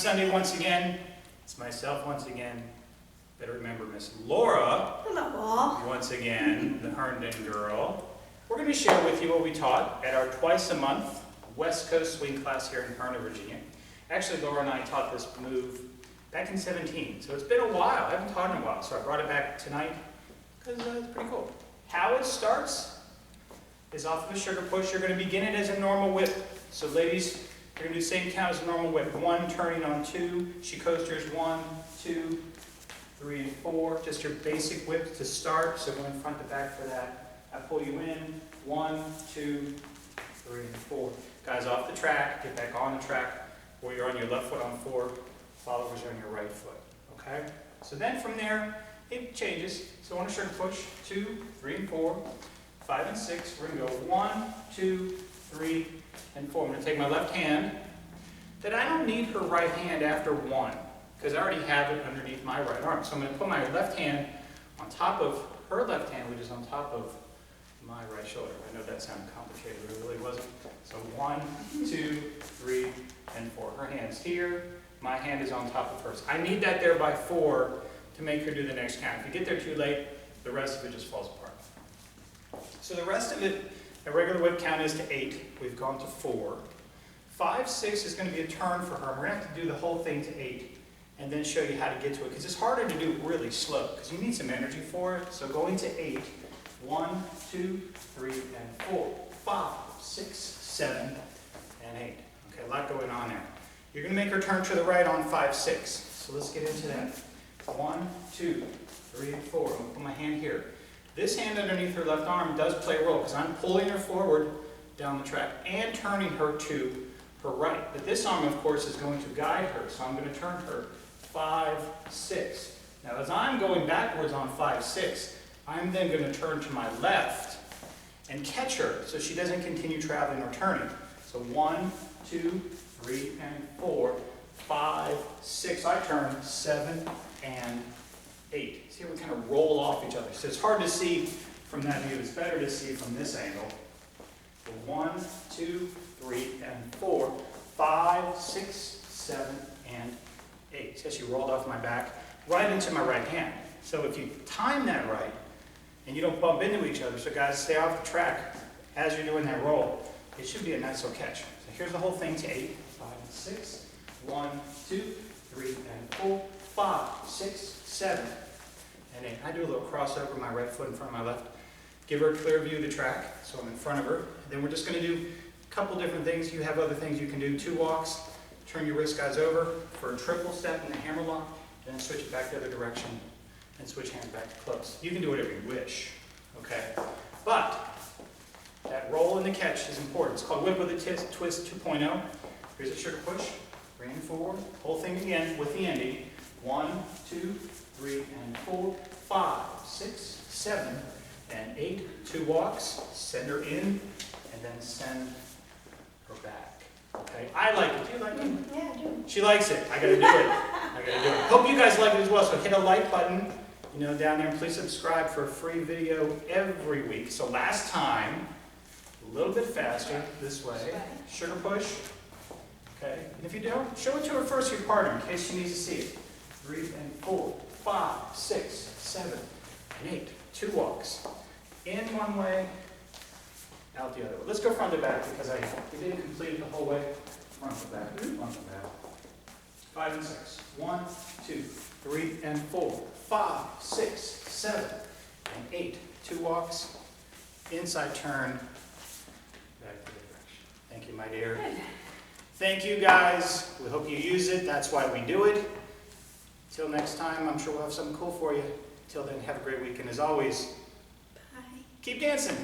Sunday once again. It's myself once again. Better remember Miss Laura. Hello. Once again, the Herndon girl. We're going to share with you what we taught at our twice a month West Coast swing class here in Herndon, Virginia. Actually, Laura and I taught this move back in 17, so it's been a while. I haven't taught in a while, so I brought it back tonight because it's pretty cool. How it starts is off of a sugar push. You're going to begin it as a normal whip. So ladies, you're going to do the same count as a normal whip. 1, turning on 2, she coasters 1, 2, 3, and 4. Just your basic whip to start, so going front to back for that. I pull you in, 1, 2, 3, and 4. Guys off the track, get back on the track, or you're on your left foot on 4, followers are on your right foot, okay? So then from there, it changes. So on a sugar push, 2, 3, and 4, 5 and 6, we're going to go 1, 2, 3, and 4. I'm going to take my left hand, that I don't need her right hand after 1, because I already have it underneath my right arm. So I'm going to put my left hand on top of her left hand, which is on top of my right shoulder. I know that sounded complicated, but it really wasn't. So 1, 2, 3, and 4. Her hand's here, my hand is on top of hers. I need that there by 4 to make her do the next count. If you get there too late, the rest of it just falls apart. So the rest of it, a regular whip count is to 8. We've gone to 4. 5, 6 is going to be a turn for her. We're going to have to do the whole thing to 8 and then show you how to get to it, because it's harder to do really slow because you need some energy for it. So going to 8, 1, 2, 3, and 4, 5, 6, 7, and 8. Okay, a lot going on there. You're going to make her turn to the right on 5, 6. So let's get into that. 1, 2, 3, and 4. I'm going to put my hand here. This hand underneath her left arm does play a role because I'm pulling her forward down the track and turning her to her right. But this arm, of course, is going to guide her. So I'm going to turn her 5, 6. Now, as I'm going backwards on 5, 6, I'm then going to turn to my left and catch her so she doesn't continue traveling or turning. So 1, 2, 3, and 4, 5, 6. I turn 7 and 8. See how we kind of roll off each other. So it's hard to see from that view. It's better to see from this angle. So 1, 2, 3, and 4, 5, 6, 7, and 8. See how she rolled off my back right into my right hand. So if you time that right, and you don't bump into each other, so guys, stay off the track as you're doing that roll, it should be a nice little catch. So here's the whole thing to 8, 5, and 6. 1, 2, 3, and 4, 5, 6, 7, and 8. I do a little crossover, my right foot in front of my left. Give her a clear view of the track, so I'm in front of her. Then we're just going to do a couple different things. You have other things you can do. 2 walks, turn your wrist guys over for a triple step and a hammer lock, and then switch it back the other direction and switch hands back to close. You can do whatever you wish, okay? But that roll and the catch is important. It's called whip with a twist 2.0. Here's a sugar push, 3 and 4. Whole thing again with the ending. 1, 2, 3, and 4, 5, 6, 7, and 8. 2 walks, send her in, and then send her back. Okay, I like it. Do you like it? Yeah, I do. She likes it. I gotta do it. I gotta do it. Hope you guys like it as well. So hit a like button, down there, and please subscribe for a free video every week. So last time, a little bit faster, this way. Sugar push. Okay, and if you don't, show it to her first, your partner, in case she needs to see it. 3 and 4, 5, 6, 7, and 8. 2 walks. In one way, out the other way. Let's go front to back because we didn't complete it the whole way. Front to back, front to back. 5 and 6. 1, 2, 3, and 4, 5, 6, 7, and 8. 2 walks. Inside turn. Back to the direction. Thank you, my dear. Good. Thank you, guys. We hope you use it. That's why we do it. Till next time, I'm sure we'll have something cool for you. Till then, have a great week. And as always, Bye. keep dancing.